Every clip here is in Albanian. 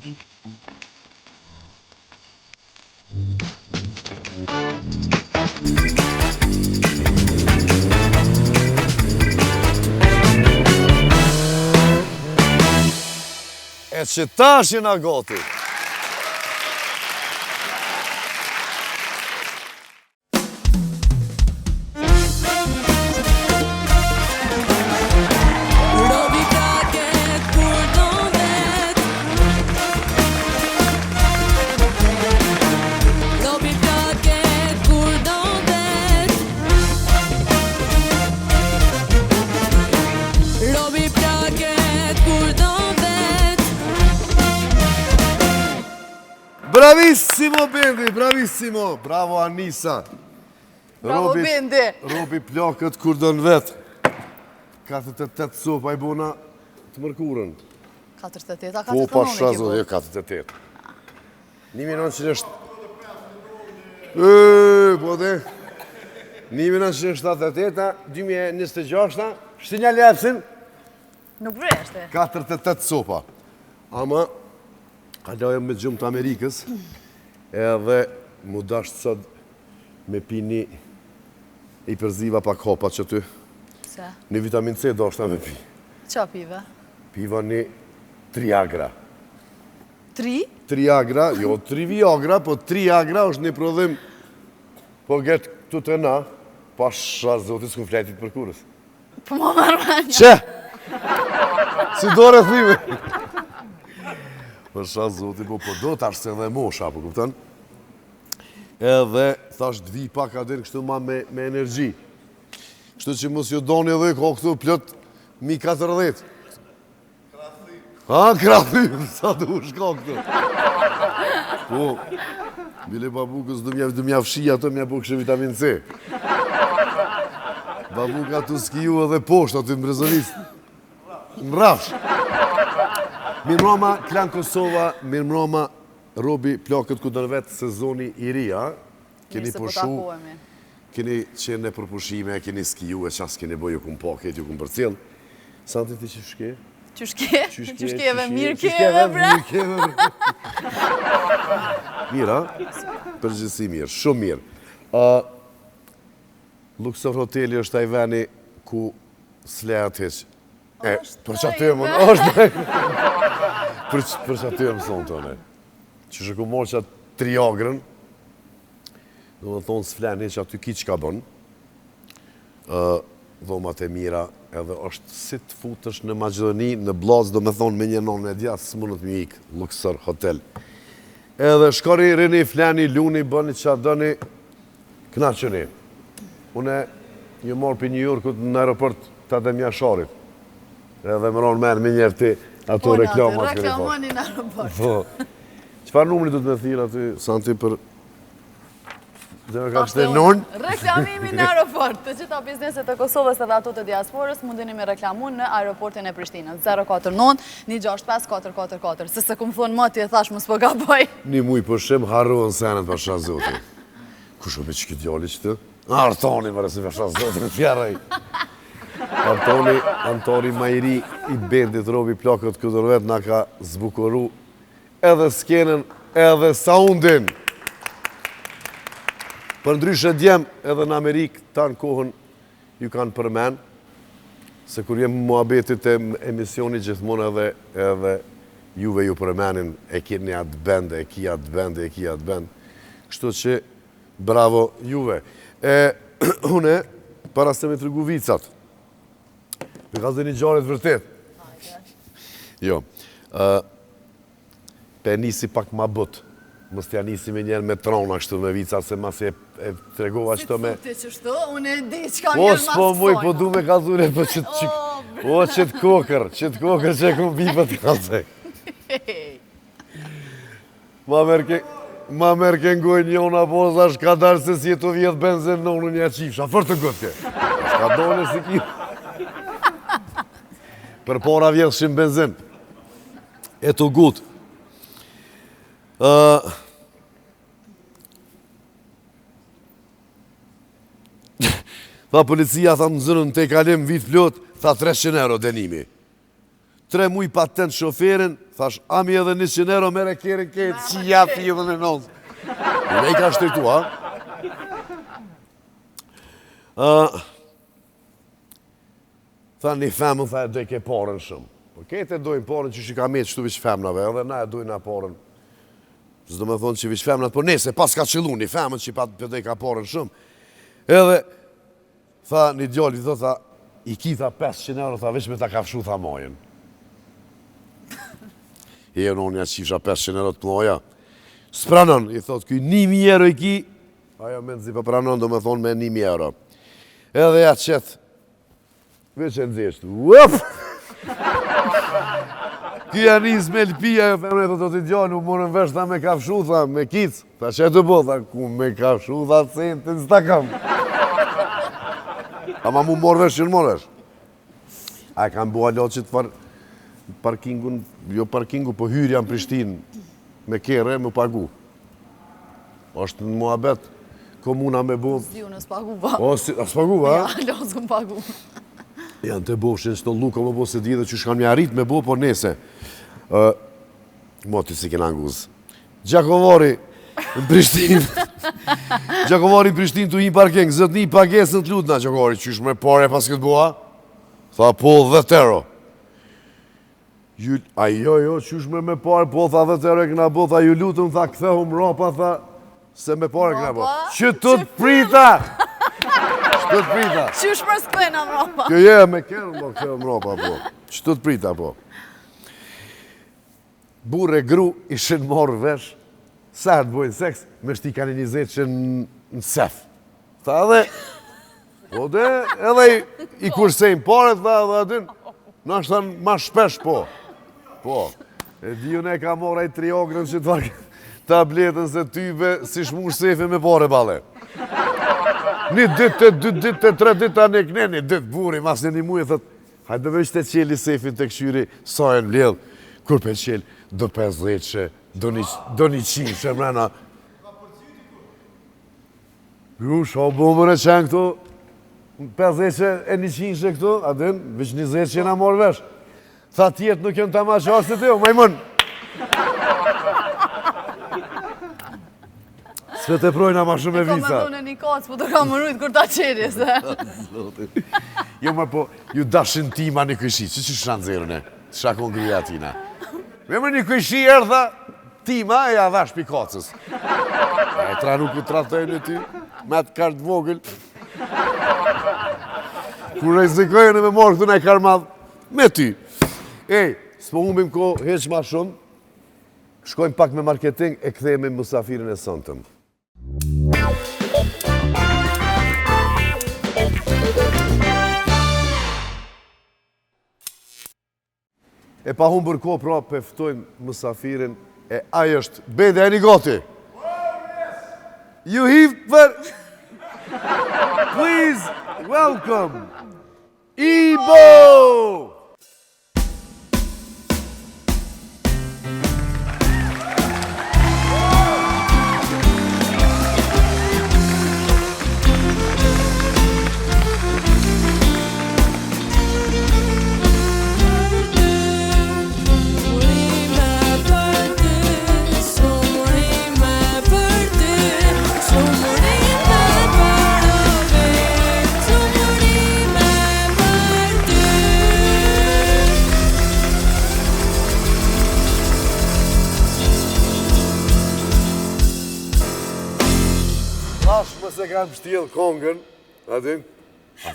E që tash jena gati. Bravissimo Bendi, bravissimo, bravo Anisa. Bravo Bendi. Robi plakët kur do në vetë. 48 sopa i bona të mërkurën. 48, a 48 Po, pa kronomi shazo, ki jo 48. 1900... Po dhe... 1978, 2026, shtinja lepsin, Nuk vreshte. 48 sopa. Ama, kalojëm me gjumë të Amerikës, edhe mu dashtë sot me pini i përziva pak hopa që ty. Se? Një vitamin C do është me pi. Qa pive? Piva një Triagra. 3? Triagra, jo 3 Viagra, po Triagra është një prodhim, po getë këtu të na, pa shazë zotit s'ku fletit për kurës. Po ma marrë Që? Si dore thime? Për shazë zotit, po do të ashtë edhe mosha, po kuptan? Edhe, thash, dvi pak adin kështu ma me energji. Kështu që mos ju doni edhe, ka këtu plët 1040. Ha, krathim, sa du shka këtu. Po, bile babukës du mja fshi ato mja po kështë vitamin C. Babuka tu skiju edhe poshtë aty në Brezonis. Në rafsh. Mirëmbrëma, Klan Kosova, mirëmbrëma, Robi plakët ku dërë vetë sezoni i ri, a? Keni pushu, keni qenë në përpushime, keni skiju e qas keni bëju kun paket, ju kun për cilë. Santi ti që shke? Qyshkeve, mirë keve, bre. Mirë, a? Përgjithsi mirë, shumë mirë. Luxor Hoteli është taj veni ku s'leat heq. Për që aty e më në është, për që aty e më thonë të ne. Që shë ku morë që atë Triagrën, do më thonë s'fleni që aty ki që ka bënë, dhomat e mira, edhe është si të futësh në Maqedoni, në Blaz, do me thonë me një nonë e djatë, së mundët më ikë, Luxor Hotel. Edhe shkori, rini, fleni, luni, bëni që atë dëni, këna qëni. Une një morë për New Yorkut në aeroport të Adem Jasharit. Edhe më ronë merë me njerë ti ato reklamat. Reklamoni në aeroport. Qëfar numri du të me thirë aty, Santi, për... Dhe me ka qëte nonë? Reklamimi në aeroport. Të gjitha bizneset e Kosovës edhe ato të diasporës mundini me reklamun në aeroportin e Prishtinës. 049-168-444. Se se këmë thonë mati e thash më s'po gaboj. Një muj për shem harruën senet për shazoti. Kusho me që këtë djali që të? Artoni më rësë për shazoti në fjaraj. Artoni, Antori Majri i Bendit Robi plakët këtë vetë nga ka zbukuru edhe skenën edhe soundin. Për ndryshe djem edhe në Amerikë ta në kohën ju kanë përmen, se kur jem muhabetit e emisioni gjithmonë edhe juve ju përmenin e kini atë bend, e ki atë bend, e ki atë bend. Kështu që bravo juve. Une, para se me të rëgu vicat, me ka zë një gjarit vërtet. Jo. Pe nisi pak ma but. Mës t'ja nisi me njerë me trona kështu me vicat, se mas e tregova qëto me... Si të futi qështu, unë e di që ka njerë mas Po muj, po du me ka zure për qëtë... O, qëtë kokër që e ku bipët ka zek. Ma merke ngoj njona, po zash ka darë se si e të vjetë benzin në unë një qifsha, fërë të gëtke. Ka dole si ki... Për para vjetë shimë benzin. E të gutë. Tha policia, tha në zënën të kalim vit plot, tha 300 euro denimi. 3 muj patent shoferin, thash, ami edhe 100 euro mere kere këtë, që japi edhe në nëndë. Ne I ka shtëtu, ha? Tha një femën, tha e dojë ke parën shumë. Po kete dojnë parën që shi ka metë qëtu vish femnave, edhe na e dojnë na parën. Zdo me thonë që vish femnat, po nese, pas ka qëllu një femën që pa dojë ka parën shumë. Edhe, tha një djalli, tha, I ki tha 500 euro, tha veç me ta kafshu, tha majën. E në unë ja qifsha 500 euro të moja. S'pranon, I thot, kuj 1.000 euro I ki, ajo me nëzi për pranon, do me thonë me 1.000 euro. Edhe ja qëtë, veç e nëzishtë, uëp! Kja njës me lpia, e femre, të t'i djani, u morën vesh, tha me kafshu, tha me kicë. Tha që të bo, tha ku me kafshu, tha centin, s'ta kam. Ama mu morë vesh që në morë vesh. A e kam bua lo që të farë parkingun, jo parkingu, po hyrja në Prishtinë, me kere, me pagu. Ashtë në muhabet, komuna me bu... S'ju në s'paguva. O, s'paguva, ha? Ja, losë këm pagu. Janë të bofshin, s'to luka më bo se di dhe që shkam një arrit me bo, por nese. Moti si kena nguzë. Gjakovari në Prishtinë. Gjakovari në Prishtinë të një parking, zëtë një pagesën të lutna, Gjakovari, qysh me pare pas këtë boa? Tha po 10 euro. Jo, qysh me pare, po tha 10 euro e këna bo, tha ju lutëm, tha këthehum ropa, tha se me pare këna bo. Që të prita! Që të prita! Qysh për s'këna ropa? Kjo me kërë, po këthehum ropa, po. Që të prita, po. Burë e gru ishin morë vesh, sa të bojnë seks, me shti kanë 20 që në sef. Tha edhe, po dhe, edhe I kursejnë pare, tha edhe adin, në është thanë ma shpesh, po. Po, e diun e ka mora I triogrën që të vakë tabletën se tybe, si shmush sefe me pare bale. Një ditë, 2 ditë, 3 ditë, a ne këne, një ditë buri, mas një muje, thët, hajde veç të qeli sefin të këshyri, sa e në bledhë, kur për qeli, do 50 që, do 100 që mrena. Ju, sho bomën e qenë këtu, 50 që e 100 që këtu, adin, veç 20 që jena morë vesh. Tha tjetë nuk jënë të ma qarë se të jo, majmën. Sve të projna ma shumë e visa. E ka me dhune një kacë, po të ka më rujtë kur ta qeri, se. Jo, ma po, ju dashin tima një këshi, që shanë zerën e? Shakon grija tina. Me më një këshi erdha, tima e ja dhash pikacës. E tra nuk u tratojnë e ty, me atë kartë vogël. Kur rezikojnë me morë këtu në e karmadhë, me ty. Ej, s'po humbim ko heq ma shumë, shkojmë pak me marketing e kthejmë me mësafirin e sëntëm. E pa humbër ko, pra, pëftojmë mësafirin e ajo është Bede, e një goti. You heave për... Please, welcome, Ibo! Thash se kam shtjellë kongën, adin,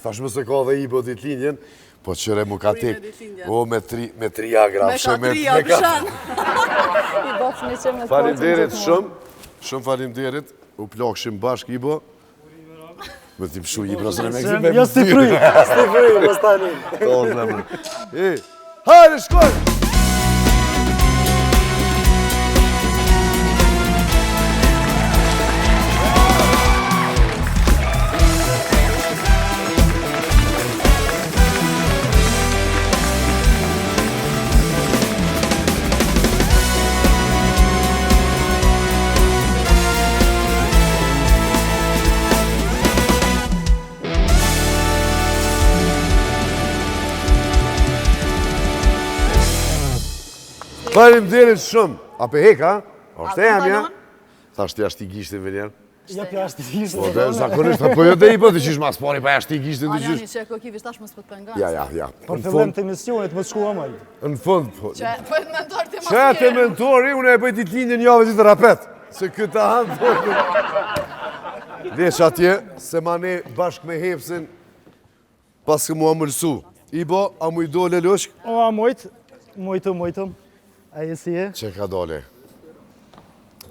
thash se ka dhe Ibo ditlinjen, po qëre mu ka tek, o me 3 agrafshë, me 3 agrafshën. I bofsh një që me të Falimderit shumë, shumë falimderit, u plakshim bashk Ibo. Me t'im shu Ibo, nëse në me këzime më Jo s'ti fry, mos tani. Hajde, shkoj! Faleminderit shumë. A pe hek, a? Është e ja? Thash të jashtë i gishtin venjer. Ja për jashtë i gishtin. Po, zakonisht, po jo dhe i po të qish mas pari pa jashtë i gishtin të Anjani qish. që e kivis tash më s'pët pëngan. Ja. Për fillim të emisionit më shkua mëj. Në fund, po. Që e mentor të Që të mentori, unë e bëjt i t'linjë njave që të rapet. Se këta hanë, Vesh atje, se ma ne bashkë me hepsin, pas kë mua mëllësu. Ibo, a mu i dole lëshk? O, a mojtëm. A e si e? Që ka dole?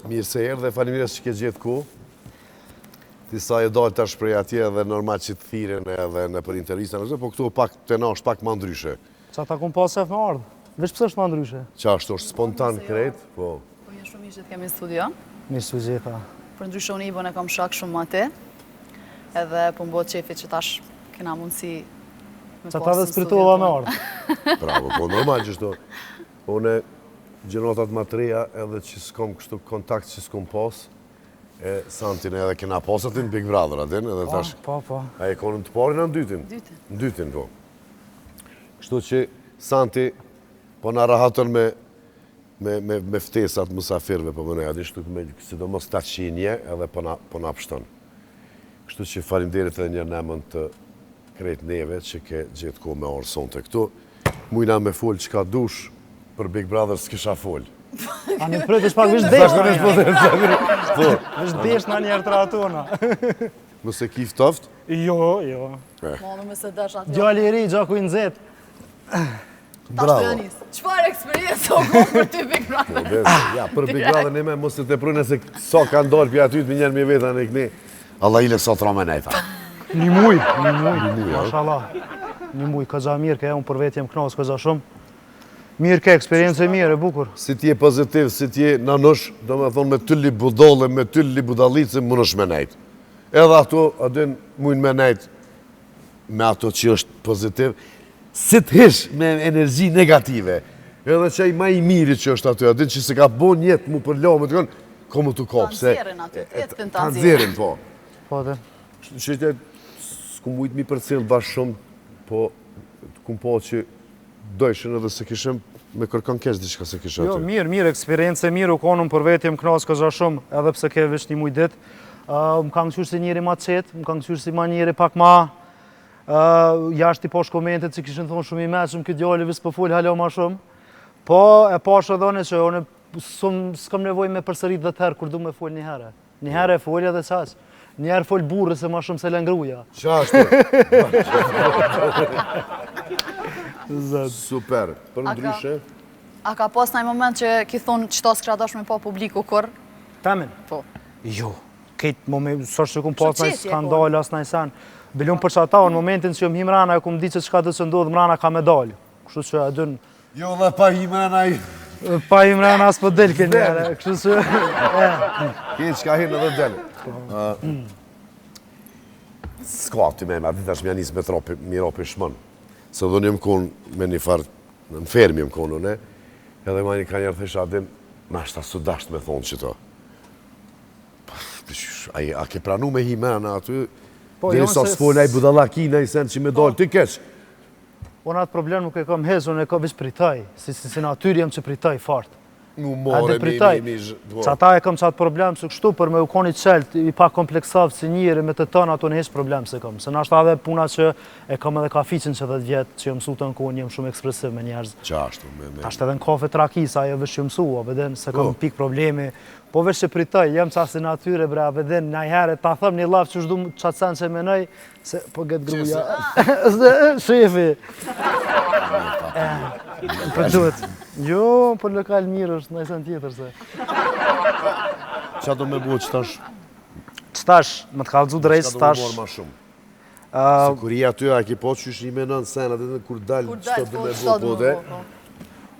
Mirë se erë dhe faleminderit që ke gjithë ku. Disa e dalë tash prej atje dhe normal që të thiren edhe në për intervista në po këtu pak të na është pak ma ndryshe. Qa ta kun pas shef me ardhë? Vesh pësë është ma ndryshe? Qa është spontan krejt, po. Po një shumë ishtë të kemi në studio. Mirë su gjitha. Për ndryshon Ibon e kam shak shumë ma ti. Edhe po mbot qefit që tash kena mundësi me Qa ta dhe spirituova me ardhë? Bravo, po normal që shto. Une gjenotat ma treja edhe që s'kom kështu kontakt që s'kom pas, e Santin edhe kena pasatin Big Brother atin, edhe tash. Po. A e konën të parin a në dytin? Në dytin, po. Kështu që Santi po na rahatën me ftesat mësafirve për mënej, adin shtu me sidomos ta qinje edhe po na pështon. Kështu që faleminderit edhe një nemën të krejt neve që ke gjithë ko me orë sonte këtu. Mujna me fol që ka dush, për Big Brother s'kisha fol. A në prejtë është pak vish desh në njerë. Vish desh në njerë të ratona. Mëse kif toft? Jo. Monu me se dash atë. Gjalli i ri, gjaku i nëzet. Tash të janis. Qëfar eksperiencë o kom për ty Big Brother? Ja, për Big Brother një me mos të të prune se sa ka ndorë për aty të minjerë me veta në këni. Allah ile sot rame nejta. Një muj, mashallah. Një muj, ka gja mirë, ka e unë për vetë jem knasë, ka gja shumë. Mirë ke, eksperiencë e mirë, e bukur. Si t'je pozitiv, si t'je nanosh, do me thonë me tylli budole, me tylli budalice, më nësh me nejt. Edhe ato, adin, mujnë me nejt me ato që është pozitiv, si t'hish me energji negative. Edhe që i ma i miri që është ato, adin që se ka bon jetë mu për lau, me të konë, ko mu t'u kopë. Ta nëzirin aty, t'jetë të Ta nëzirin, po. Po, dhe. Që s'ku mujtë mi për cilë bashkë shumë, po, t'kum po që dojshën edhe se kishëm me kërkan kesh diçka se kishë aty. Jo, mirë, eksperiencë e mirë, u konëm për vetëm knasë ka gja shumë, edhe pse ke vesh një muj dit. Më kanë qyrë si njeri ma qetë, më kanë qyrë si ma njeri pak ma, jashtë i posh komentet që kishën thonë shumë i meqëm, këtë djali vis për full halo ma shumë. Po, e posh edhe one që one s'kam nevoj me përsërit dhe tërë kur du me full një herë. Një herë e full edhe qaq. Një herë full burë se ma shumë se lengruja. Qashtu. Super. Për ndryshe? A ka pas në moment që ki thonë që ta s'kra dash me pa publiku kur? Tamen? Po. Jo. Këtë moment, sërë që kumë pas në skandal, as në sen. Bilun për që ata, në momentin që jëm himrana, e kumë di që qka të që ndodhë mrana ka medalë. Kështu që adun... Jo, dhe pa himrana i... Pa himrana as për delë kënë njëre. Kështu që... Këtë që ka himë edhe delë. Ska ty me me, dita që mja njësë me ropi shmën. Se dhe një më konë me një farë, në fermi më konë, ne? Edhe ma një ka njerë thesha adin, ma shta su dasht me thonë që to. A ke pranu me himena aty? Dhe sa s'folja i budalakina i sen që me dollë, ti keq? Unë atë problem nuk e kam hez, unë e kam vish pritaj, si natyri jem që pritaj fartë. Mu more, mi... Që ata e kam qatë problem, se kështu për me u koni qelt, i pa kompleksav si njëri, me të tënë ato në hesh problem se kam. Se nashta edhe puna që e kam edhe kaficin që 10 vjetë, që jë mësu të në kohën, jem shumë ekspresiv me njerëz. Qashtu, me... Ashtë edhe në kafe trakisa, ajo vesh që mësu, abedin, se kam pik problemi. Po vesh që pritaj, jem qasë si natyre, bre, abedin, na i herë, ta thëm një laf që shdu qatë sen që menoj, se po get gruja. Shefi. Për duhet. Jo, për lokal mirë është, në sen tjetër se. Qa do me buë qëtash? Qëtash, më të kalëzu drejt, qëtash. Qa do me buë ma shumë? Se kur i aty, a ki po që është një menon sen, atë dhe kur dalë, qëto do me buë po dhe?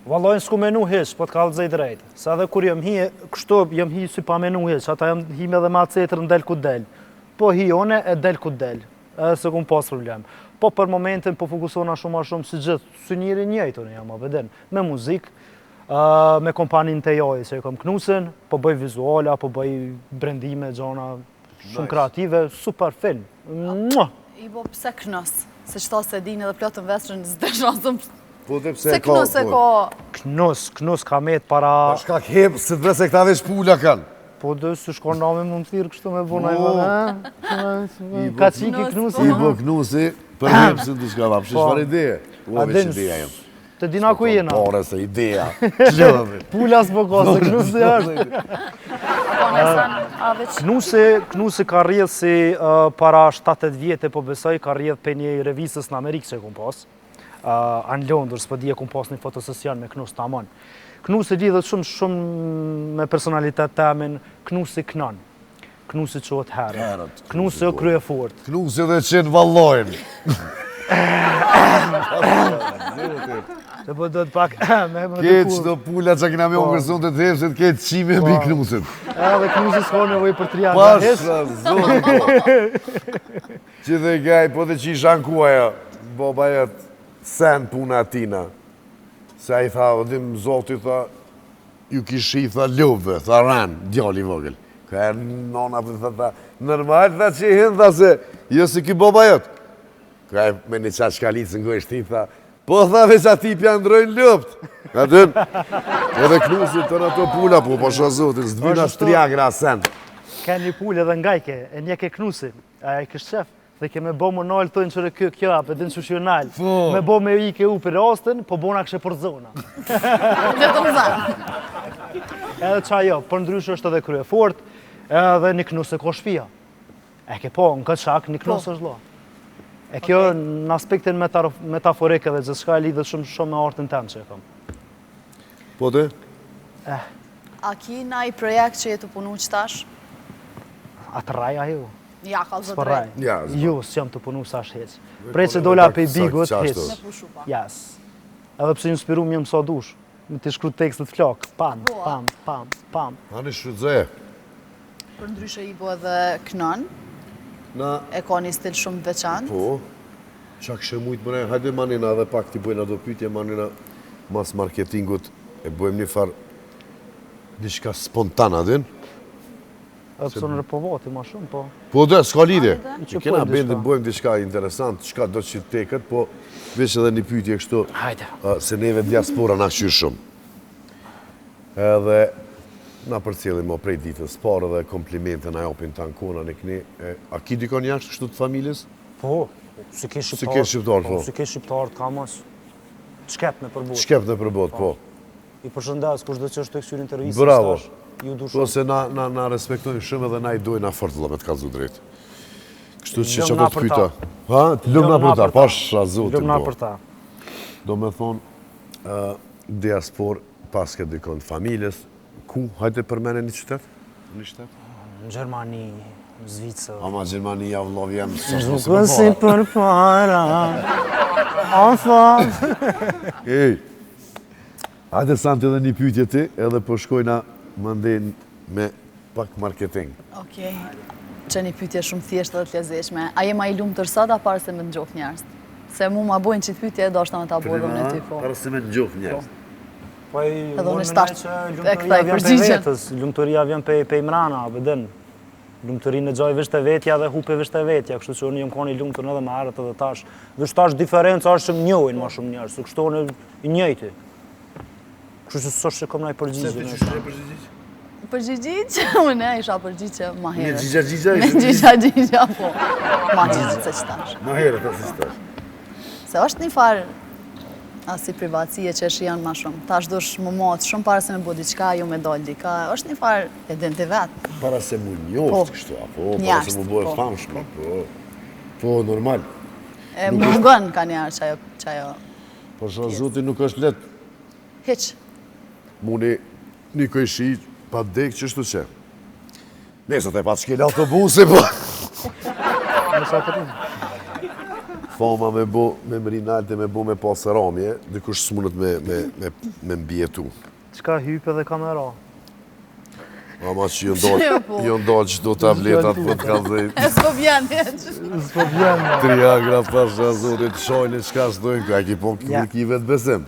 Vallojnë s'ku menu hish, po të kalëzej drejt. Sa dhe kur jem hi, kështu jem hi si pa menu hish, ata jem hi me dhe ma cetër në del ku del. Po hi one e del ku del, edhe se ku më pas problem. Po për momentin po fokusona shumë si gjithë, si njëri njëjtë unë jam abedin, me muzik, me kompanin të joj, se kom knusin, po bëj vizuala, po bëj brendime, gjona shumë kreative, super film. I bo pse knës, se qëta se dini edhe plotën vestrën, s'desh asëm Po dhe pse Se knus e ko... Knus ka met para... Shka kep, se të vese këta veç pula kanë. Po dhe së shkon nami më më thirë kështu me bona i vëna. Ka qiki knusi. I bë knusi, për hep se të shka vapë, shfarë ideje. Ua veç ideja jem. Të dina ku jena. Pore se ideja. Pula s'po ka, se knusi është. Knusi ka rrjedh si para 7-8 vjetë, po besoj ka rrjedh për një revisës në Amerikë që kom pas. Anë Londër, s'po di e kom pas një fotosesion me knus të amon. Knusi lidhet shumë me personalitet temin, knusi knan. Knusi qohet herët. Knusi o krye fort. Knusi dhe qenë vallojnë. Dhe po do të pak me Ketë qdo pula që kina me ongërson të thepset, ketë qime mbi knusit. Dhe knusi s'ka nevoj për 3 janë. Pasha, zotë po. Që dhe gaj, po dhe që i shankuaja, boba jetë sen puna atina. Se a i tha, odhim zoti, tha, ju kishi, tha, lubëve, tha, ranë, djalli vogël. Ka e nona për tha, normal, tha që i hinë, tha se, jo si ki boba jetë. Ka e me një qatë shkalitë në gojshti, tha, po tha veç ati pja ndrojnë lupt. Ka dën, edhe knusit të në të pula, po shë zotin, s'dvyna shtriagra sen. Ka një pull edhe ngajke, e një ke knusi, a e kështë qef, dhe ke me bo më nalë të në qërë kjo, apë edhe në qushional. Me bo me i ke u për rastën, po bona kështë për zona. Dhe të më zanë. Edhe qa jo, për ndryshë është edhe krye fort, edhe një knus e ko shpia. E ke po, në këtë shak, një knus është lo. E kjo në aspektin metaforik edhe gjithë shka e lidhët shumë me artën temë që e kam. Po të? A ki na i projekt që jetu punu qëtash? Atë raja ju. Ja, ka zë drejt. Ju, s'jam të punu sa heq. Prej që dola pe i bigut, heq. Me pushu pa. Jas. Edhe pëse inspiru më sa dush. Me të shkru tekstet flok. Pam, pam, pam, pam. Ani shfrytëzoje. Për ndryshe i bo edhe kënon. E ka një stil shumë veçant. Po. Qa kështë mujtë mëne, hajde manina dhe pak t'i bojna do pytje manina mas marketingut. E bojmë një farë diçka spontana, din? E pësë në repovati ma shumë, po. Po dhe, s'ka lidhje. Që Kena pojmë bendin diçka. bojmë diçka interesant, çka do që teket, po veç edhe një pytje kështu, Hajde. se neve diaspora na këshyrë shumë. Edhe na përcjellim o prej ditës parë dhe komplimente na japin tanë kona në këni. A ki dikon jashtë kështu të familjes? Po, si ke Si ke shqiptar, po. Si ke shqiptar, ka mos. Shkep në përbot. Shkep në përbot, po. I përshëndes, kush do që është të kësyri intervjisë. Bravo. Ju du Po shumë. se na respektojnë shumë edhe na i dojnë a fort me të kalzu drejt. Kështu që që Lëmna do të për pyta. ta. Ha? Lëmna për ta, Lëmna pasha zotin Lëmna po. për ta. Do me thonë, diaspor pas ke dikon familjes, ku hajde përmene një qytet? Një qytet? Në Gjermani, në Zvicër. Ama Gjermani ja vëllov jam, Nuk si për para. Afa. Ej, hajde sant edhe një pyetje ti, edhe po shkojna më ndin me pak marketing. Okej. Që një pytje shumë thjeshtë dhe të lezeshme. A jem a i lumë tërsat, a parë se me të gjof njerës? Se mu ma bojnë që të pytje, do është ta me ta bojnë dhe në ty po. Para se me të gjof njerës. Po i Edhe unë unë start menaj e këthaj që lumëtëria vjen pe përgjigjen. vetës, lumëtëria vjen pe imrana, bëdën. Lumëtëri në gjoj vështë e vetja dhe hupe vështë e vetja, kështu që unë jem koni lumëtër edhe me herët edhe tash. Vështë tash diferenca është që më njojnë ma shumë njerës, kështu unë i njëjti. Kështu që sështë që kom naj përgjigje. Përgjigjit, unë e isha përgjigje ma Me herët. gjigja Me gjigja, po. Ma herët se qëtash. Ma herët asë stash. Se është një farë asi privatësie që është janë ma shumë. Ta është dush më motë shumë para se me bo diqka, ju me dollë dika. është një farë edenti vetë. Para se mu Po. njoft kështu, apo, para se Njerëz, mu bëhe po. famshme, po. Po, normal. E mungon ka njerë që ajo. Po shë zotin nuk është let. Hiq. Muni një këjshi pa dek qështu që. Nesët e pa të shkel autobusi, po. Nësa të rinë. Fama me bo, me mrinalte, me bo me pasë ramje, dikush s'munët me mbjetu. Qka hype dhe kamera? Ama që Po. ju ndalë qdo tabletat për të kalzej. E s'po vjen, heq. S'po vjen. Triagra, pasha, zotit, shojnë, qka s'dojnë, ka ki po ki vetë besim.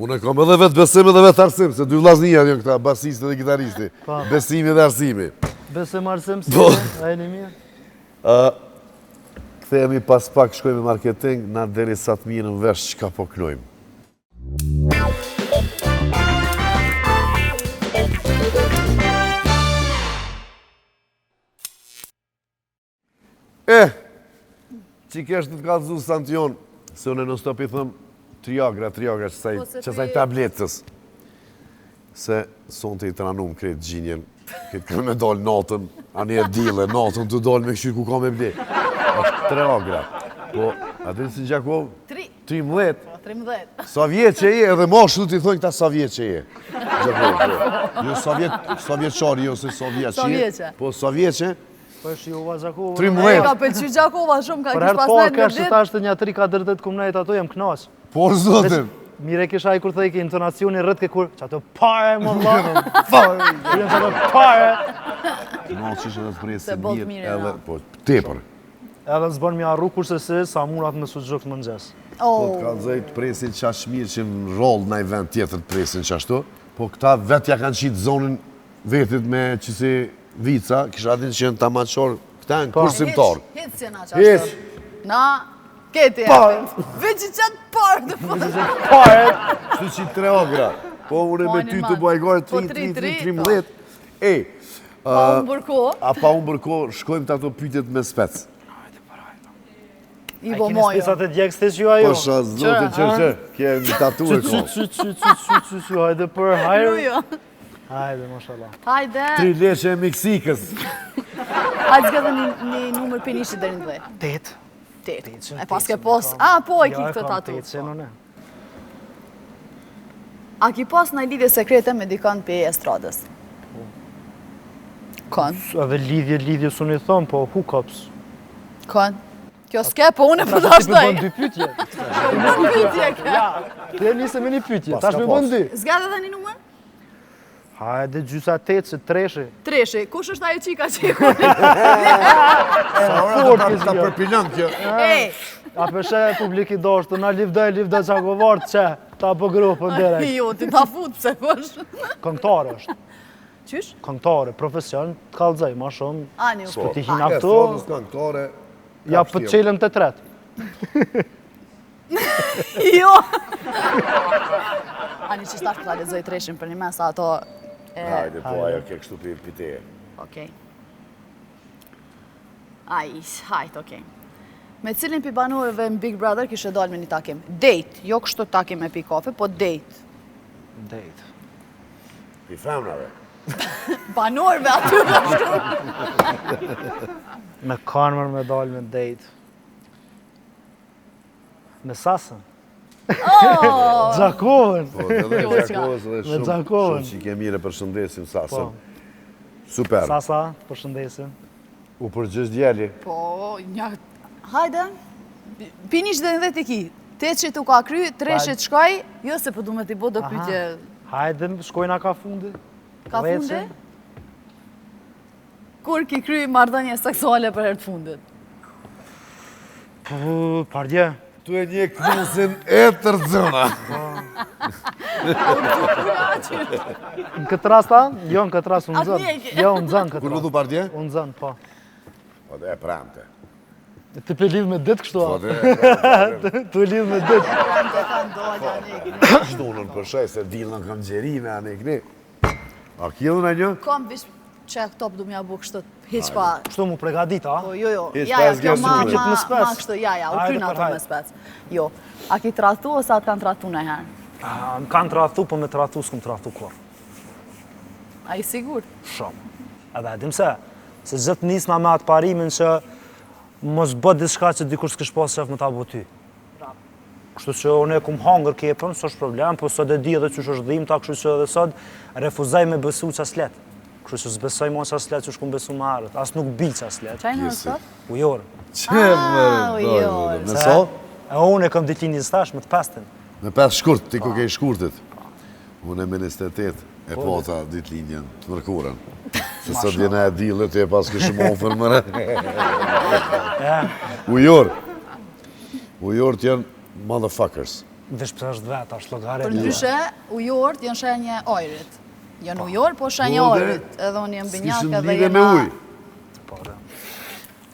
Unë e kam edhe vetë besim edhe vetë arsim, se dy vllaznija janë këta, basisti dhe gitaristi. Besimi dhe arsimi. Besim arsim, si Po. e një mirë. Kthehemi pas pak, shkojmë me marketing, na deri sa të mirë në vesh qka po knojmë. që kesh të të kalëzu Santion, se unë në stop i thëmë triagra, që saj tabletës. Se son të i tranum kretë gjinjen, këtë kërë me dollë natën, anë e dile, natën të dollë me këshirë ku ka me ble. Ashtë triagra. Po, atë si Gjakov? 13. 13. Sa vjetë që je, edhe ma shtu t'i thonë këta sa vjetë që je. Gjakov, po. Jo sa vjeçari, jo se sa vjetë që je. Po, sa vjetë që? Po është Jova Gjakova. 13. E ka pëlqy Gjakova shumë, ka Për kish herë pas po, nejtë ka në ditë. shëtashtë një 3-4 kumnejt ato jem knas. Por, zotin. Mire kisha i kur thë i ke intonacioni rrët ke kur, që ato pare, më Allah, pare, që ato pare. No, që ishë edhe të presi Se bot mirë, mirë, edhe, no. po, tepër. Edhe zbën mi arru kurse se sa murat me su gjokë më nxes. Po të kalëzoj të presin qash mirë që në rollë në i vend tjetër të presin qashtu, po këta vetja kanë qitë zonën vetit me qësi vica, kisha adin që jenë ta maqorë, këta në kursimtar. Hitë si na qashtu. Na, keti e. Veç që qatë parë të fërë. Pare! Shtu që 3 ogra. Po, unë me ty të bajgore 3-13. E, Pa unë bërko. a pa unë bërko, shkojmë të ato pytet me spec. I A bo kini mojo. spisat e djekës të që ju ajo? Po, sha, zote që, kje një tatu e ko. Hajde për hajrë. Jo, jo. Hajde, mashallah. Hajde. 3 leshe e Meksikës. Hajde zgjadhe një numër për nishit deri në 10. 8. 8. E pas ke pos. A, po, e ki këtë tatu. 8 se në ne. A ki pas në lidhje sekrete me dikant për estradës? Kanë. Edhe lidhje su një thonë, po hookups. Kanë. Kjo s'ke, po unë e për të Ti ashtoj. me bën 2 pytje. Pytje ke. Ja, ti nisë me një pytje, Pas tash ka me pas. bën 2. Zgjadhe dhe një numër? Hajde gjysa 8 se 3. Treshi, kush është ajo qika që i kone? Sa ora fort të që ta zgjat. përpilan kjo. Ej, A përshë publik i doshtë, na livdoj qakovartë që, ta po grupën direkt. jo, ti ta fut, pse kush? Këngtare është, Qysh? këngtare, profesion, të kalëzaj, ma shumë. Ani, u. S'po t'i E, hina këtu, fondës këngëtare. ja për të qelën të tretë. Jo. Ani që shtash për ta lexoj Treshin për një mes, ato... Hajde, po ajo ke kështu për piteje. Okej. Hajt, okej. Me cilin pi banorëve në Big Brother kishe dalë me një takim? Date, jo kështu takim me pi kafe, po date. Dejt. Pi femnave. Banorëve aty më shkru. Me kanëmër me dalë me dejt. Me sasën. Gjakovën. Po, edhe Jo, Gjakovës edhe Me Gjakovën. shumë që i ke mire përshëndesim sasën. Po. Super. Sasa, përshëndesim. U përgjës djeli. Po, një... Hajde, pinish dhe në dhe t'i ki. Teqit u ka kry, Treshit shkoj, jo se po du me t'i bo do pytje. Hajde, shkojna ka fundi. Ka Vece. fundi? Kur ki kry marrëdhënie seksuale për herë të fundit? Po, pardje. Tu e një knusin e tërzëna. Në këtë rast, jo në këtë rast unë Atë zënë. njeki. Jo, unë zënë këtë Kur rast. vëdu partje? Unë zënë, po. Po dhe e pramte. Ti pe lidh me ditë kështu, Po a? dhe e pramte. Tu lidh me ditë. Të kanë dollë, anë Shtunën përshaj se dilën kam gjerime anë e këni. A kjellën e një? Kom vish që top du m'ja bu kështu, hiq pa. Kështu mu pregadit, a? Po, jo, Hiç ja, pas kjo gjerë ma syve. Pyetjet më spec. kështu, ja, u Hajde, kryna për ato hajde. më spec. Jo, a ki tratu ose atë kanë tratu në herë? Më kanë tratu, po me tratu s'kum tratu kur. A i sigur? Shumë. Edhe edhim se gjithë nisna me atë parimin që mos bët diçka që dikush s'kish pas qef me ta bo ty. Kështu që unë e kum hangër kepën, s'është problem, po sot e di edhe që është dhim ta, kështu që edhe sot refuzaj me besu qas let. Kështu që s'besoj mo qas let që shkum besu më arët, as nuk bil qas let. Qaj në Kjesi. sot? Ujorë. ujor. Në so? E unë e kam ditlin 28 me të pestin. Me 5 shkurt, ti ku ke i shkurtit. Unë e me 28 e pota ditë linjen të mërkurën. Se sot djena e dilët e pas këshëm ofër mëre. Ujor. Ujor t'janë motherfuckers. Vesh për është vetë, është logare. Për ndryshe, ujorët janë shenje ojrit. Janë ujor, po shenje Po, dhe, ojrit. Edhe unë jem binjak S'kishën edhe lidhe me uj.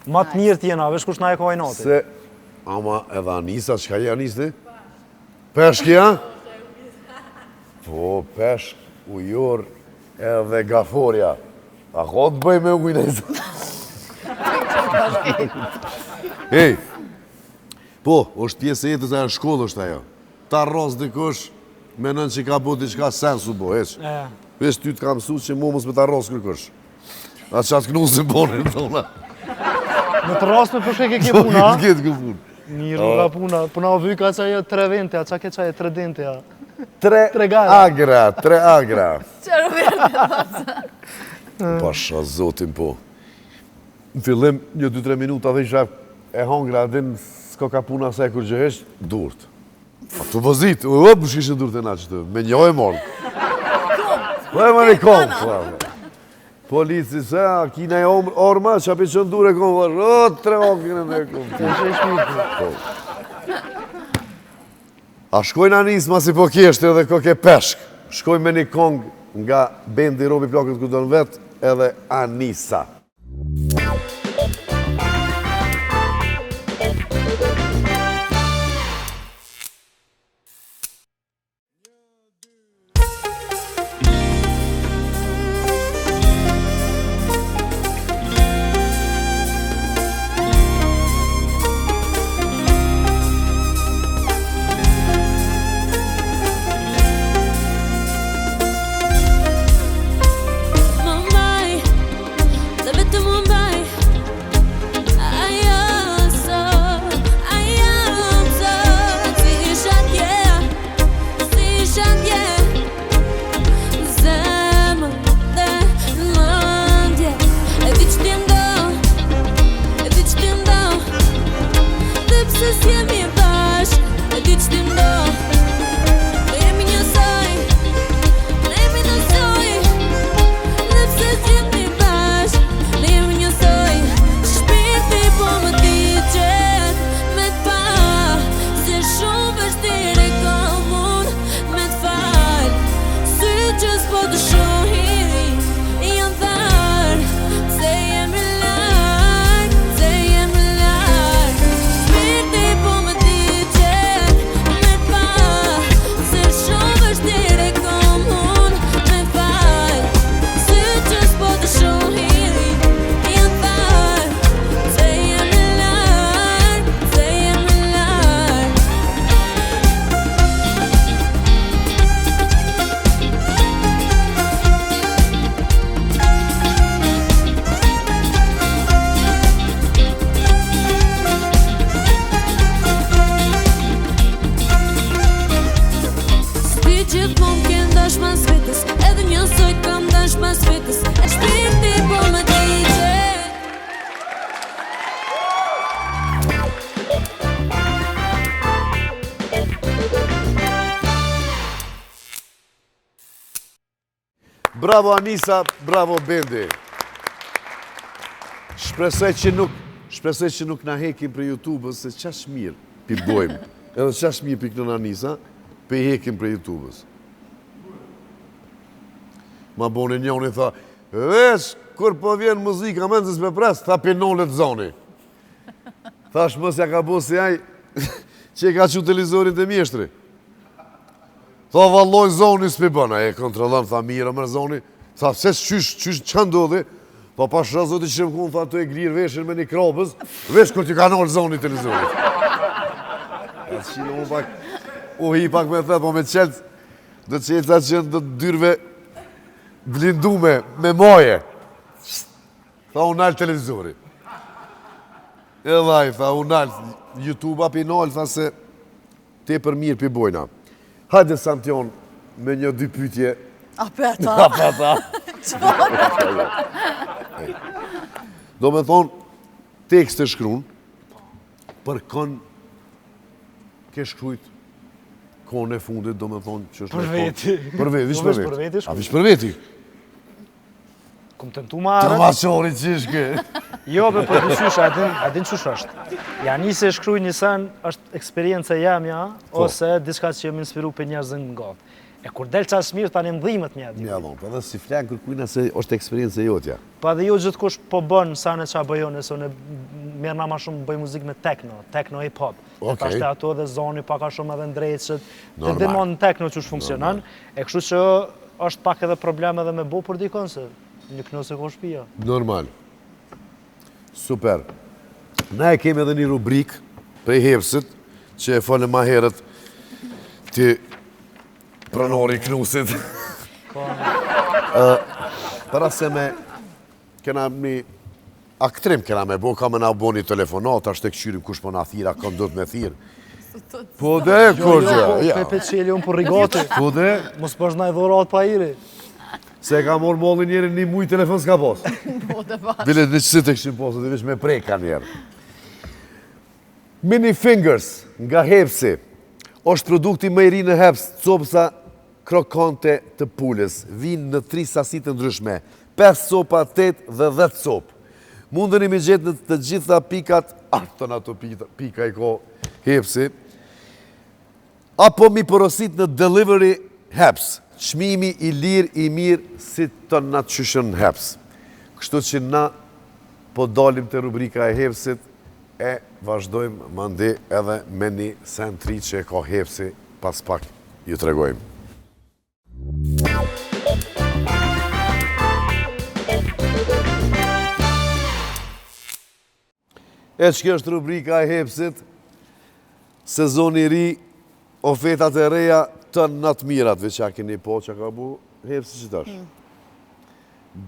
Ma të mirë t'jena, vesh kush na e ka i noti. Se, ama edhe Anisa, qka je Anisni? Peshk ja? Po, peshk, ujor edhe gaforja. A ka të bëj me ujnë e zë? Ej, Po, është pjesë e jetës e shkollë është ajo. Ta rros dikush, menon që ka bo diçka sensu bo, heq. Vesh ty të ka mësu që mu mos me ta rros kërkush. A qatë kënu se bonin, tona. Në të rast me përshke ke puna? Në këtë këtë punë. Mirë nga puna, puna o vyka që ajo 3 vente, a qa ke qaj 3 dente, a? 3 gara. agra, 3 agra. Qërë vërë. Pasha, zotin po. Në fillim, 2-3 minuta dhe isha e hongra, adin s'ko ka puna se kur gjë hesh, durt. A të vëzit, më shkishë durt e na që të, me njoj e morë. Po e më në kom, polici se, a kina e orma, që api që ndur e kom, o, 3 okrin e kom. A shkojnë anis ma si po kjeshtë edhe ko ke peshk. Shkojnë me një kong nga bendi Robi Plakët ku do në vetë edhe Anisa. Bravo Anisa, bravo bendi. Shpresoj që nuk na hekim për YouTube-ës, se qash mirë pi bojmë. Edhe qash mirë pi kënën Anisa, pe hekim për YouTube-ës. Ma boni njoni tha, vesh, kur po vjen muzika, mendës me pres, tha pinollet zoni. Thash mësja ka bo si aj, që e ka që televizorin të mjeshtri. Tha valloj zoni s'pi bëna, e kontrolon, tha mirë mërë zoni, tha se qysh që ndodhi, tha pa shrazoti që më kunë, tha të e glirë veshin me një krabës, vesh kur t'ju ka nërë zoni televizorit. E që në unë pak, u hi pak me thë, po me qeltë, dhe qeltë atë qënë dhe dyrve blindume, me maje. Tha unë nalë televizori. E dhaj, tha unë nalë, YouTube api nalë, tha se te për mirë pi bojna. Hajde Santion, me një 2 pytje. Apeta. Do me thonë, tekst e shkruun, për kënë ke shkrujt kone e fundit, do me thonë që është... Për veti. Për veti, vish për veti. A vish për veti? Kum tentu marrë. Të maqori qishke. Jo, për dysysh, adin qësh është. Ja nisi e shkruj një sen, është eksperienca jamja, ose diska që jem inspiru për njerëzën nga gatë. E kur del qas mirë, tani mdhimet mja. Mja dhonë, për dhe si flenë kërkujna se është eksperienca jotja. Pa dhe jo gjithë kush po bënë sane qa bëjone, se unë mirë na ma shumë bëj muzik me techno hip-hop. Ta shte ato dhe zoni paka shumë edhe ndrejqët, dhe dimon në techno që është funksionan, e kështu që është pak edhe problem edhe me bo për dikon, se një këno se ko shpia. Normal. Super. Na e kemi edhe një rubrik prej hepsit, që e falë ma herët ti pranori Knusit. Para se me kena një aktrim kena me bo, ka me na bo një telefonat, ashtë të këqyrim kush po na thira, kam do të me thirë. Po dhe, kurgja. Pepe qeli unë për rigati. Po dhe. Mos pësh na i dhurat pa iri. Se ka morë mollë njerën një mujë telefon s'ka pos. Po dhe pas. Bilet në qësit e këshim posë, dhe vish me preka njerë. Mini Fingers nga Hepsi është produkti më i ri në Heps, copsa krokante të pulës. Vinë në 3 sasi të ndryshme, 5 copa, 8 dhe 10 copë. Mundën i me gjetë në të gjitha pikat, atën ato pika i ko Hepsi, apo mi porosit në Delivery Heps. Çmimi i lirë i mirë si të na qyshën Heps. Kështu që na po dalim të rubrika e Hepsit e vazhdojmë mandi edhe me një sentri që e ka Hepsi, pas pak ju tregojmë. E që kjo është rubrika e Hepsit, sezoni ri, ofertat e reja të natë mirat, veç a keni po që ka bu Hepsi që tash.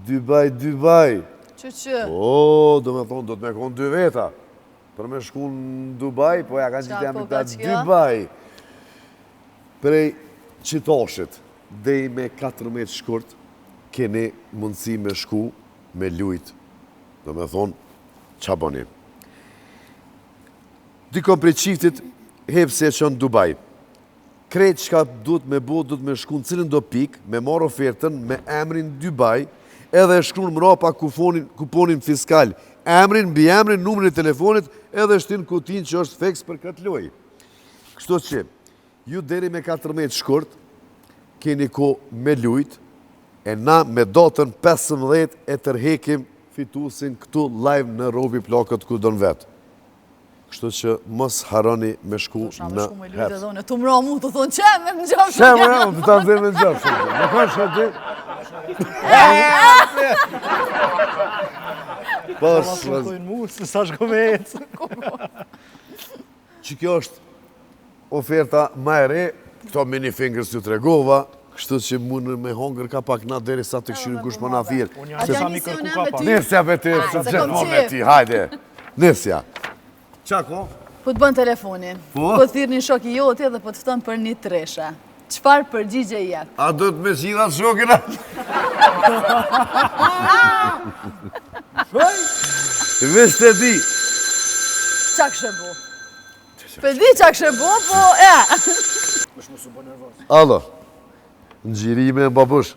Dubai. Që? O, do me thonë, do të me konë 2 veta. Për me shku në Dubai, po ja kanë qitë jam të Dubai. Prej qitoshit, dhej me 14 shkurt, keni mundësi me shku me lujt. Do me thonë, qa boni. Dikon prej qiftit, Hepsi e qënë Dubai. Kretë që ka duhet me bo, duhet me shku në cilën do pik, me marrë ofertën me emrin Dubai, edhe e shkru në mrapa kuponin fiskal, emrin, bi emrin, numrin e telefonit, edhe shtin kutin që është feks për këtë loj. Kështu që, ju deri me 14 shkurt, keni ko me lujt, e na me datën 15 e tërhekim fitusin këtu live në Robi Plakët ku do në vetë. Kështu që mos haroni me shku në Heps. Të mra mu të thonë qemë në gjafë. Qemë në të të nëzirë në gjafë. Në kanë shëtë. Pas shëtojnë mu, se sa shko me ecë. Që kjo është oferta ma e re, këto Mini Fingers ju tregova, kështu që mundë me hongër ka pak na deri sa të këshyrin kush më na thirë. Unë janë mi kërku ka pa. Nësja me ti, se gjithmonë me ti, hajde. Nësja. Qako? Po të bën telefonin, po të thirë një shoki joti dhe po të ftën për një treshe. Qëfar përgjigje i jep? A do të me qida të shokina? Vesh të di. Qa kështë bu? Për di qa kështë bu, po Allo, në gjirime e babush.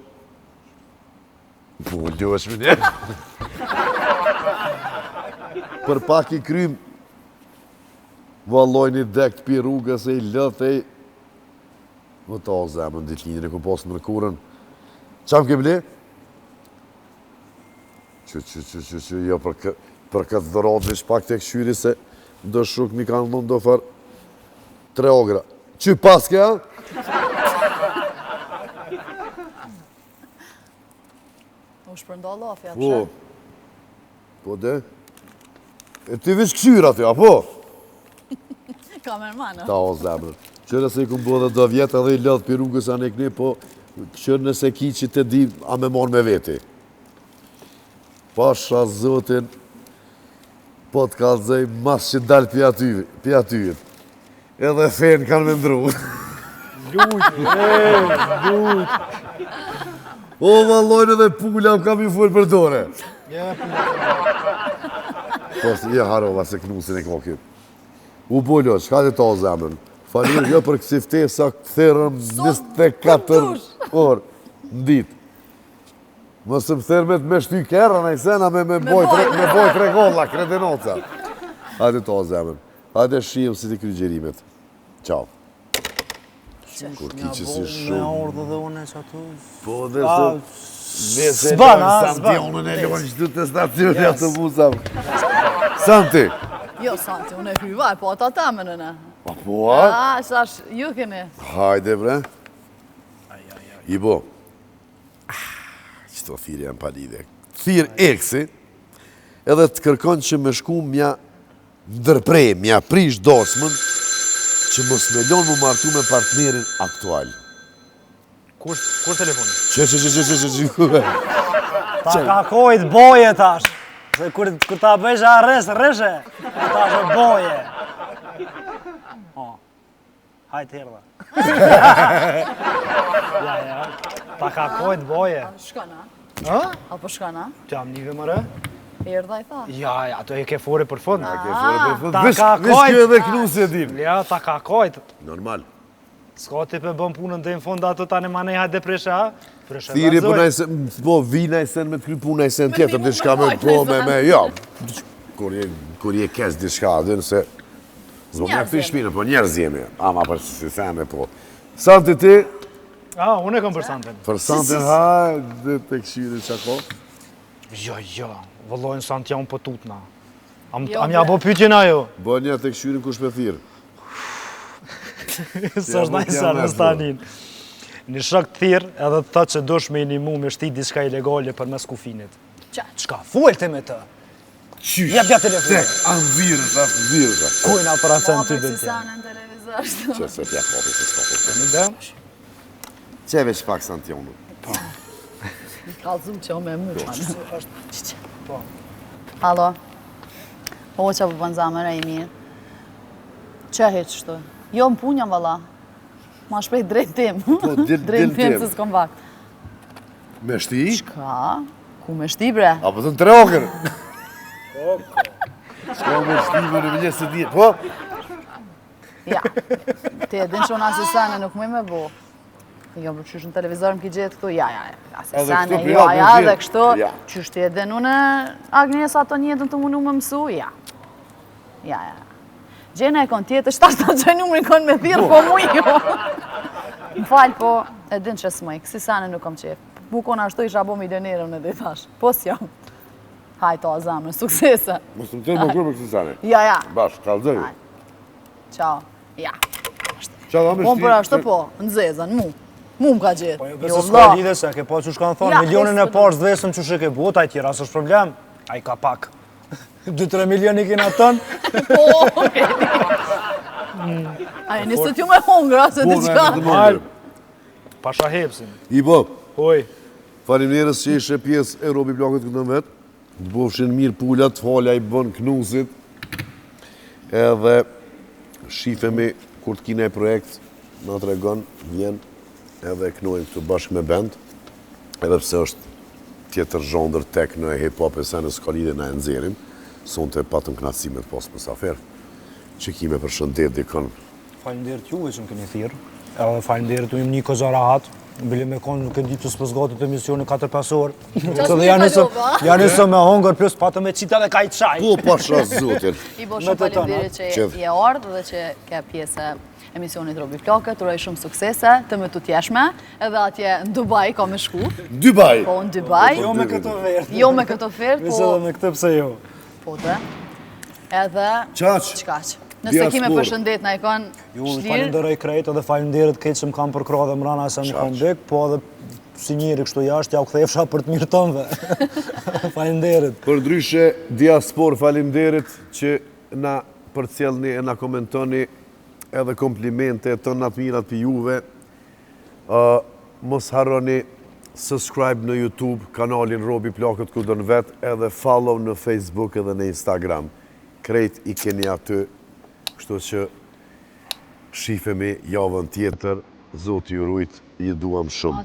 Po, ljo është më njerë. Për pak i krym, valloj një dek të pi rrugës e i lëthej. Më ta o zemën, ditë linjën e ku posë në mërkurën. Qa më ke ble? Që, jo, për këtë dhërat vish pak të këshyri se do shuk mi kanë dhënë do farë 3 ogra. Që paske, a? U shpërnda lafi, Po. Po de? E ti vish këshyra ti, apo? Kamermanë. Ta o zemrën. Qërë se i këmë bo dhe 2 vjetë edhe i lëdhë për rrugës anë e këni, po qërë nëse ki që të di, a me morë me veti. Pasha zotin, po të kalëzëj mas që dalë për atyjën. Edhe fenë kanë me ndru. Lujt. O, vallojnë edhe pula më kam i full për dore. Po, je harova se Knusin e këmo këtë. U bollo, qka të ta o zemrën? Falir, jo për kësi ftesa këtherëm 24 orë në ditë. Mësë më thermet me shty kërra në i sena me boj 3 golla, kredenoca. Hajde ta o zemrën. Hajde shijem si të kry gjerimet. Qau. Kur ki që si shumë. Me ordë dhe une që ato... Po dhe se... Nese Santionën e lojnë që du të stacioni autobusam. Santi. Jo, Santi, unë e kryvaj, po ata ta më nëna. A po a? Shash, ju keni. Hajde bre. Ibo. Qëto thirë janë palide. Thirë eksi, edhe të kërkon që me shku mja ndërprej, mja prish dosmën, që mos me lonë mu martu me partnerin aktual. Kur telefoni? Që. Ta kakojt boje tash. Se kur ta bëjsh arrest, rreshe. Tash e boje. Hajt herda. Ja. Ta kakojt boje. Shkana? Ha? Apo shkana? Qam nive më rë? Erdha i tha. Ja, ato e ke fore për fund. Ta Vish kakojt. kjo edhe knusë e din. Ja, ta kakojt. Normal. S'ka ti për bën punën dhe në fund ato tani mane hajde presha. Thiri punaj se, po vinaj sen me të kry punaj sen tjetër, diçka me po me, ja. Kur je kes diçka, dhe nëse, zbo me këtu i shpinë, po njerëz jemi, ama për si theme, po. Santi ti, Unë e kom për Santin. për Santi hajde të këshyri qako. Jo, vëllojnë Sant janë për tutna. Am ja bo pytjen ajo. Bo një të këshyrin kush me thirë. Së është najsa në stanin. Një shok të thirë edhe të thot që dosh me inimu me shti diçka ilegale për mes kufinit. Qka, fuelte me të? Qysh, Jep ja telefonin. tek, anë virë. Kujna për atë në ty Për dhe si tja. sa në televizor. Që se t'ja kopi, se s'kopi. Në dëm? Që veç pak Santi jonë. Kalzum që o me mu. Po. Halo. O që po bënë zamëra i mirë. Që heqë shtu? Jo më punja valla. Ma shpejt drejt tim. dil Drejt tim tim. se s'kom vakt. Me shti? Ka? Ku me shti bre? Apo të në tre okër. S'ka me shti me në vëllës e dje. Po? Ja. Ti e din që unë asesane nuk mëj me bo. Jo, për qysh në televizor më ki gjithë këtu, ja, asesane, këtu, jo, ja, ja, nuk dhe gjithë. kështu. Ja. Qysh ti e din unë, Agnes ato njetën të munu më mësu, ja. Ja. Gjena e kon tjetë, shtarë të që numërin kon me thirë, po mu jo. Më falë, po, e din që s'moj, kësi sane nuk kom qef. Bukon ashtu isha bo milionerë në dhe thash. Po s'jam. Hajto, azamën, suksese. Mos të më tërë më kërë për kësë sane. Ja. Bashkë, kalëzëri. Ciao. Ja. Qa da me Unë shti? për ashtu po, në zezën, mu. Mu më ka gjithë. Po jo, besë s'ka lidhe se, ke po që shkanë thonë, Ja, milionin e besë, parë s'dhesëm që shë ke bot, a i tjera s'është problem, a i ka pak. 2-3 milioni kina tënë. Po, a e nisët ju me hongra, se Po, të me qka. të mërë. Pasha hepsin. I bo, Hoj. faleminderit që ishe pjesë e Robi Plakët këtë në vetë. Të bofshin mirë pullat, falja i bën knusit. Edhe shifemi kur të kine projekt, në të regon, vjen edhe knojnë këtu bashkë me band. Edhe pse është tjetër zhondër tek në hip-hop e se në s'ka lidhe në e nxerim. Sonë të patëm knatësimet pas për safer. Që kime për shëndet dikon. Falemderit juve që më keni thirë. Edhe falemderit u im një kozë rahat. Bile me konë nuk e ditë të spëzgatit të emisioni 4-5 orë. Dhe janë nësë me hongër, plus patëm me qita dhe ka i qaj. Po, pasha zotin. I bo shumë faleminderit që je ardhë dhe që ke pjesë emisionit Robi Plakët, uroj shumë suksese, të më të tjeshme, edhe atje në Dubai ka me shku. Dubai! Po, në Dubai. Jo me këtë ofertë. Jo me këtë ofertë, Vese dhe me këtë pse jo. po të. Edhe, Qaq? qkaq. Nëse kime përshëndet na i kanë Ju shlirë, falenderoj krejt edhe falenderit këtë që më kam përkra dhe mrana se më kam bek, po edhe si njëri kështu jashtë, ja u kthefsha për të mirë tëmve. Falenderit. Për ndryshe, diaspor, falimderit që na përcjellni e na komentoni edhe komplimente të natë mirat për juve. Mos harroni subscribe në YouTube, kanalin Robi Plakët ku do në vetë, edhe follow në Facebook edhe në Instagram. Krejt i keni aty, kështu që shifemi javën tjetër, Zoti ju rujt, i duam shumë.